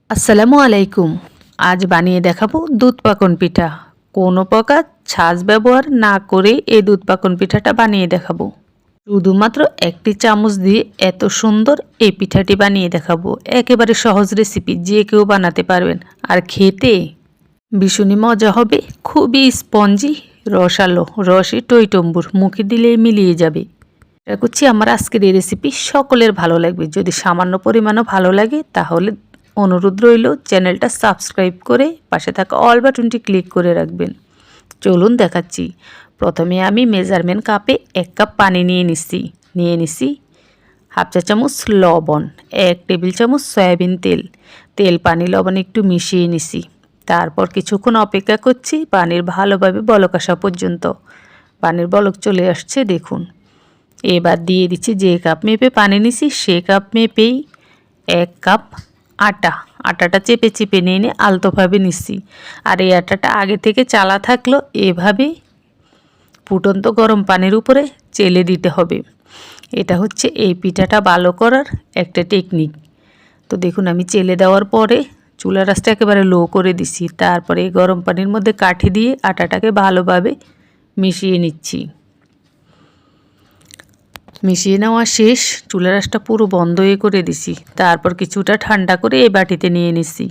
আসসালামু আলাইকুম। আজ বানিয়ে দেখাবো দুধ পাকন পিঠা। কোনো প্রকার ছাঁচ ব্যবহার না করে এই দুধ পাকন পিঠাটা বানিয়ে দেখাবো। শুধুমাত্র একটি চামচ দিয়ে এত সুন্দর এই পিঠাটি বানিয়ে দেখাবো। একেবারে সহজ রেসিপি, যে কেউ বানাতে পারবেন। আর খেতে ভীষণই মজা হবে, খুবই স্পঞ্জি, রসালো, রসে টইটম্বুর, মুখে দিলেই মিলিয়ে যাবে। আশা করছি আমার আজকের এই রেসিপি সকলের ভালো লাগবে। যদি সামান্য পরিমাণও ভালো লাগে তাহলে অনুরোধ রইল চ্যানেলটা সাবস্ক্রাইব করে পাশে থাকা অল বাটনটি ক্লিক করে রাখবেন। চলুন দেখাচ্ছি। প্রথমে আমি মেজারমেন্ট কাপে 1 কাপ পানি নিয়ে নিচ্ছি হাফ চা চামচ লবণ, 1 টেবিল চামচ সয়াবিন তেল পানি লবণ একটু মিশিয়ে নিছি। তারপর কিছুক্ষণ অপেক্ষা করছি পানির ভালোভাবে বলক আসা পর্যন্ত। পানির বলক চলে আসছে দেখুন। এবার দিয়ে দিচ্ছি যে কাপ মেপে পানি নিছি সে কাপ মেপেই 1 কাপ আটাটা চেপে নিয়ে আলতোভাবে নিচ্ছি। আর এই আটাটা আগে থেকে চালা থাকলো এভাবে ফুটন্ত গরম পানির উপরে চেলে দিতে হবে। এটা হচ্ছে এই পিঠাটা ভালো করার একটা টেকনিক। তো দেখুন আমি চেলে দেওয়ার পরে চুলার আঁচটা একেবারে লো করে দিছি। তারপরে এই গরম পানির মধ্যে কাঠি দিয়ে আটাটাকে ভালোভাবে মিশিয়ে নিচ্ছি। মিশিয়ে নেওয়া শেষ, চুলার আঁচটা পুরো বন্ধ করে দিছি। তারপর কিছুটা ঠান্ডা করে এই বাটিতে নিয়ে নিছি।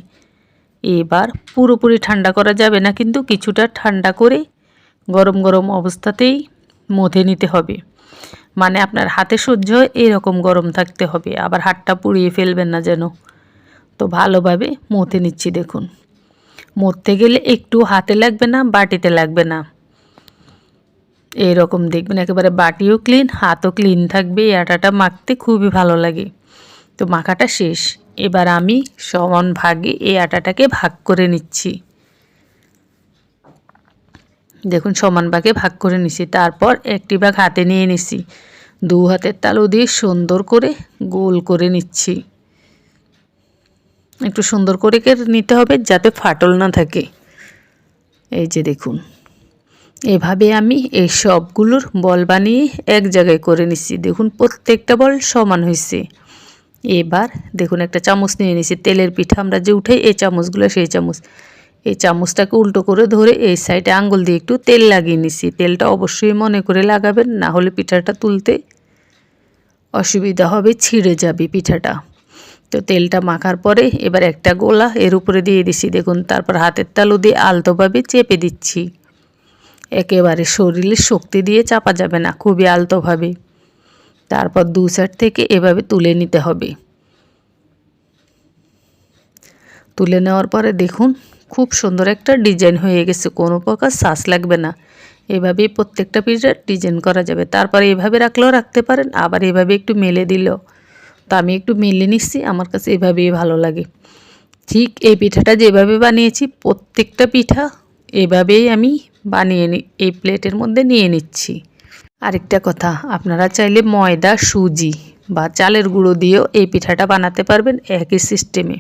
এবার পুরোপুরি ঠান্ডা করা যাবে না, কিন্তু কিছুটা ঠান্ডা করে গরম গরম অবস্থাতেই মথে নিতে হবে। মানে আপনার হাতে সহ্য হয় এরকম গরম থাকতে হবে, আবার হাতটা পুড়িয়ে ফেলবেন না যেন। তো ভালোভাবে মথে নিচ্ছি দেখুন। মথতে গেলে একটু হাতে লাগবে না, বাটিতে লাগবে না, এরকম দেখবেন একেবারে বাটিও ক্লিন, হাতও ক্লিন থাকবে। এই আটাটা মাখতে খুবই ভালো লাগে। তো মাখাটা শেষ। এবার আমি সমান ভাগে এই আটাটাকে ভাগ করে নিচ্ছি। দেখুন সমান ভাগে ভাগ করে নিছি। তারপর একটি ভাগ হাতে নিয়ে নিছি, 2 হাতের তালু দিয়ে সুন্দর করে গোল করে নিচ্ছি। একটু সুন্দর করে নিতে হবে যাতে ফাটল না থাকে। এই যে দেখুন এভাবে আমি এই সবগুলোর বল বানিয়ে এক জায়গায় করে নিচ্ছি। দেখুন প্রত্যেকটা বল সমান হয়েছে। এবার দেখুন একটা চামচ নিয়ে নিছি, তেলের পিঠা আমরা যে উঠাই এই চামচগুলো সেই চামচ। এই চামচটাকে উল্টো করে ধরে এই সাইডে আঙ্গুল দিয়ে একটু তেল লাগিয়ে নিছি। তেলটা অবশ্যই মনে করে লাগাবেন, না হলে পিঠাটা তুলতে অসুবিধা হবে, ছিঁড়ে যাবে পিঠাটা। তো তেলটা মাখার পরে এবার একটা গোলা এর উপরে দিয়ে দিছি দেখুন। তারপর হাতের তালু দিয়ে আলতোভাবে চেপে দিচ্ছি। একেবারে শরীরে শক্তি দিয়ে চাপা যাবে না, খুবই আলতোভাবে। তারপর 2 সাইড থেকে এভাবে তুলে নিতে হবে। তুলে নেওয়ার পরে দেখুন খুব সুন্দর একটা ডিজাইন হয়ে গেছে, কোনো প্রকার ছাঁচ লাগবে না। এভাবেই প্রত্যেকটা পিঠার ডিজাইন করা যাবে। তারপরে এভাবে রাখলেও রাখতে পারেন, আবার এভাবে একটু মেলে দিলেও। তো আমি একটু মেলে নিচ্ছি, আমার কাছে এভাবেই ভালো লাগে। ঠিক এই পিঠাটা যেভাবে বানিয়েছি প্রত্যেকটা পিঠা এভাবেই আমি বানিয়ে এই প্লেটের মধ্যে নিয়ে নিচ্ছি। আরেকটা কথা, আপনারা চাইলে ময়দা, সুজি বা চালের গুঁড়ো দিয়েও এই পিঠাটা বানাতে পারবেন একই সিস্টেমে।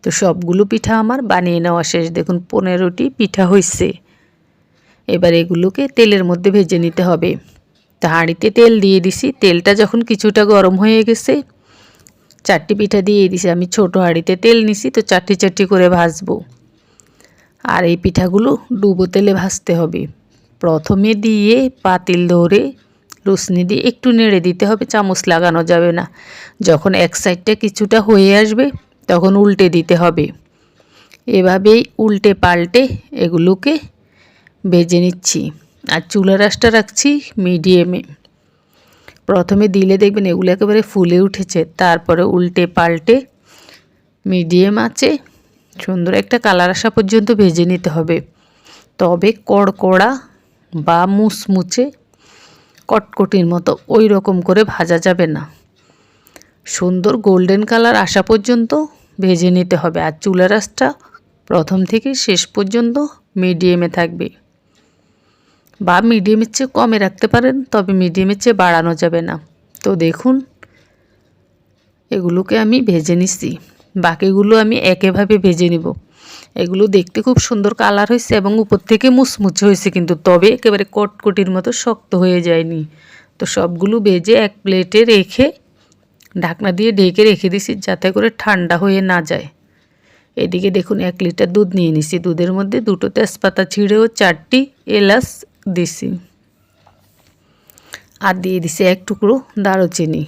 তো সবগুলো পিঠা আমার বানিয়ে নেওয়া শেষ। দেখুন 15টি পিঠা হয়েছে। এবার এগুলোকে তেলের মধ্যে ভেজে নিতে হবে। তা হাঁড়িতে তেল দিয়ে দিছি। তেলটা যখন কিছুটা গরম হয়ে গেছে 4টি পিঠা দিয়ে দিছি। আমি ছোট হাঁড়িতে তেল নিছি, তো 4টি করে ভাজবো। আর এই পিঠাগুলো ডুবো তেলে ভাজতে হবে। প্রথমে দিয়ে পাতিল ধরে লুসনি দিয়ে একটু নেড়ে দিতে হবে, চামচ লাগানো যাবে না। যখন এক সাইডটা কিছুটা হয়ে আসবে তখন উল্টে দিতে হবে। এভাবেই উল্টে পাল্টে এগুলোকে ভেজে নিচ্ছি। আর চুলার আঁচটা রাখছি মিডিয়ামে। প্রথমে দিলে দেখবেন এগুলো একেবারে ফুলে উঠেছে। তারপরে উল্টে পাল্টে মিডিয়াম আঁচে সুন্দর একটা কালার আসা পর্যন্ত ভেজে নিতে হবে। তবে কড়কড়া বা মুচমুচে কটকটির মতো ওই রকম করে ভাজা যাবে না। সুন্দর গোল্ডেন কালার আসা পর্যন্ত ভেজে নিতে হবে। আর চুলার আঁচটা প্রথম থেকে শেষ পর্যন্ত মিডিয়ামে থাকবে, বা মিডিয়ামের চেয়ে কমে রাখতে পারেন, তবে মিডিয়ামের চেয়ে বাড়ানো যাবে না। তো দেখুন এগুলোকে আমি ভেজে নিচ্ছি। বাকিগুলো আমি একইভাবে ভেজে নিব। এগুলো দেখতে খুব সুন্দর কালার হয়েছে এবং উপর থেকে মুচমুচে হয়েছে, কিন্তু তবে একেবারে কটকটির মতো শক্ত হয়ে যায়নি। তো সবগুলো ভেজে এক প্লেটে রেখে ঢাকনা দিয়ে ঢেকে রেখে দিছি যাতে করে ঠান্ডা হয়ে না যায়। এদিকে দেখুন 1 লিটার দুধ নিয়ে নিছি, দুধের মধ্যে 2টো তেজপাতা ছিঁড়েও 4টি এলাচ দিছি, আর দিয়ে দিছি 1 টুকরো দারুচিনি,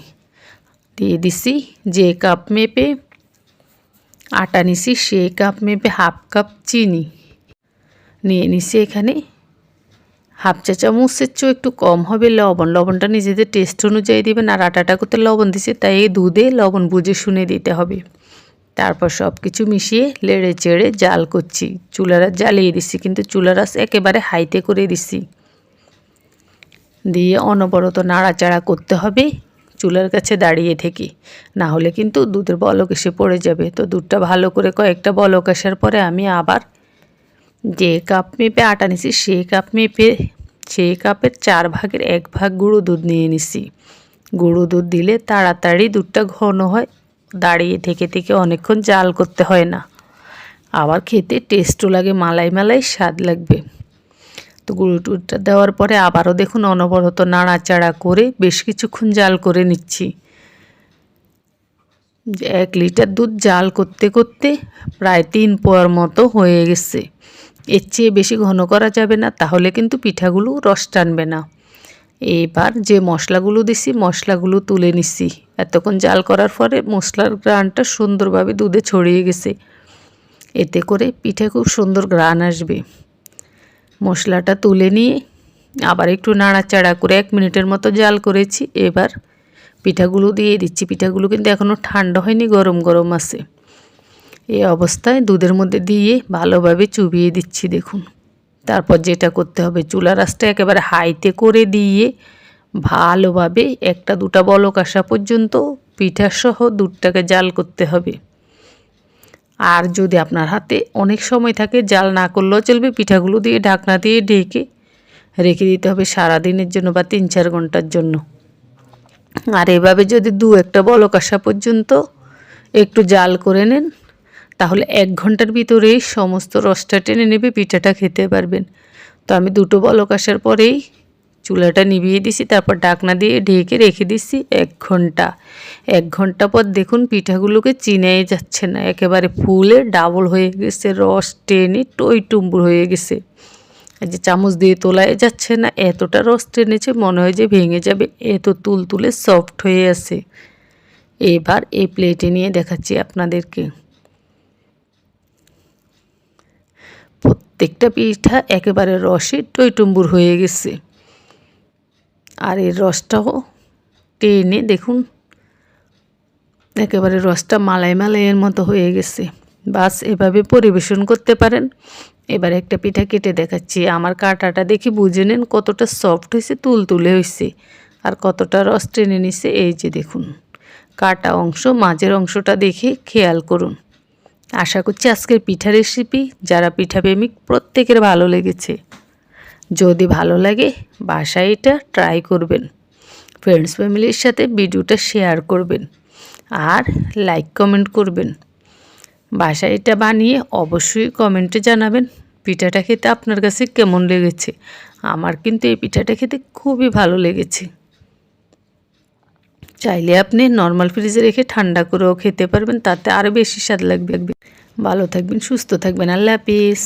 দিয়ে দিছি যে কাপ মেপে আটা নিছি সেই কাপ মেপে হাফ কাপ চিনি নিয়ে নিছি। এখানে হাফ চা চামচের চেয়ে একটু কম হবে লবণ, লবণটা নিজেদের টেস্ট অনুযায়ী দিবেন। আর আটাটা করতে লবণ দিছি, তাই এই দুধে লবণ বুঝে শুনে দিতে হবে। তারপর সব কিছু মিশিয়ে লেড়ে চেড়ে জাল করছি, চুলার আঁচ জ্বালিয়ে দিছি, কিন্তু চুলার আঁচ একেবারে হাইতে করে দিছি, দিয়ে অনবরত নাড়াচাড়া করতে হবে চুলার কাছে দাঁড়িয়ে থেকে, না হলে কিন্তু দুধের বলক এসে পড়ে যাবে। তো দুধটা ভালো করে কয়েকটা বলক আসার পরে আমি আবার যে কাপ মেপে আটা নিছি সেই কাপ মেপে সেই কাপের 4 ভাগের 1 ভাগ গুঁড়ো দুধ নিয়ে নিছি। গুঁড়ো দুধ দিলে তাড়াতাড়ি দুধটা ঘন হয়, দাঁড়িয়ে থেকে থেকে অনেকক্ষণ জাল করতে হয় না, আবার খেতে টেস্টও লাগে, মালাই মালাই স্বাদ লাগবে। তো গুঁড়ো দুধটা দেওয়ার পরে আবারও দেখুন অনবরত নাড়াচাড়া করে বেশ কিছুক্ষণ জাল করে নিচ্ছি। 1 লিটার দুধ জাল করতে করতে প্রায় 3 পোয়ার মতো হয়ে গেছে। এর চেয়ে বেশি ঘন করা যাবে না, তাহলে কিন্তু পিঠাগুলো রস টানবে না। এবার যে মশলাগুলো দিছি মশলাগুলো তুলে নিছি, এতক্ষণ জাল করার পরে মশলার ঘ্রাণটা সুন্দরভাবে দুধে ছড়িয়ে গেছে, এতে করে পিঠে খুব সুন্দর ঘ্রাণ আসবে। মশলাটা তুলে নিয়ে আবার একটু নাড়াচাড়া করে 1 মিনিটের মতো জাল করেছি। এবার পিঠাগুলো দিয়ে দিচ্ছি, পিঠাগুলো কিন্তু এখনও ঠান্ডা হয়নি, গরম গরম আছে। এই অবস্থায় দুধের মধ্যে দিয়ে ভালোভাবে চুবিয়ে দিচ্ছি দেখুন। তারপর যেটা করতে হবে, চুলার আঁচটা একেবারে হাইতে করে দিয়ে ভালোভাবে 1টা 2টা বলক আসা পর্যন্ত পিঠাসহ দুধটাকে জাল করতে হবে। আর যদি আপনার হাতে অনেক সময় থাকে জাল না করলেও চলবে, পিঠাগুলো দিয়ে ঢাকনা দিয়ে ঢেকে রেখে দিতে হবে সারাদিনের জন্য বা 3-4 ঘন্টার জন্য। আর এভাবে যদি 2-1টা বলক আসা পর্যন্ত একটু জাল করে নেন, তাহলে 1 ঘন্টার ভিতরেই সমস্ত রসটা টেনে নেবে, পিঠাটা খেতে পারবেন। তো আমি 2টো বলক আসার পরেই চুলাটা নিভিয়ে দিছি, তারপর ঢাকনা দিয়ে ঢেকে রেখে দিছি 1 ঘন্টা। 1 ঘন্টা পর দেখুন পিঠাগুলোকে চিনেই যাচ্ছে না, একেবারে ফুলে ডাবল হয়ে গেছে, রস টেনে টইটুম্বুর হয়ে গেছে। এই যে চামচ দিয়ে তোলাই যাচ্ছে না, এতটা রস টেনেছে মনে হয় যে ভেঙে যাবে, এত তুলতুলে সফট হয়ে আছে। এবার এই প্লেটে নিয়ে দেখাচ্ছি আপনাদেরকে। প্রত্যেকটা পিঠা একেবারে রসে টইটুম্বুর হয়ে গেছে, আর এর রসটাও টেনে দেখুন একেবারে রসটা মালাই মালাইয়ের মতো হয়ে গেছে। বাস এভাবে পরিবেশন করতে পারেন। এবার একটা পিঠা কেটে দেখাচ্ছি, আমার কাটাটা দেখে বুঝে নেন কতটা সফট হয়েছে, তুলতুলে হয়েছে, আর কতটা রস টেনে নিছে। এই যে দেখুন কাটা অংশ, মাঝের অংশটা দেখে খেয়াল করুন। আশা করছি আজকের পিঠা রেসিপি যারা পিঠা প্রেমিক প্রত্যেকের ভালো লেগেছে। যদি ভালো লাগে বাসায় এটা ট্রাই করবেন, ফ্রেন্ডস ফ্যামিলির সাথে ভিডিওটা শেয়ার করবেন, আর লাইক কমেন্ট করবেন। বাসায় এটা বানিয়ে অবশ্যই কমেন্টে জানাবেন পিঠাটা খেতে আপনার কাছে কেমন লেগেছে। আমার কিন্তু এই পিঠাটা খেতে খুবই ভালো লেগেছে। চাইলে আপনি নর্মাল ফ্রিজে রেখে ঠান্ডা করেও খেতে পারবেন, তাতে আরও বেশি স্বাদ লাগবে। ভালো থাকবেন, সুস্থ থাকবেন, আল্লাহ হাফিজ।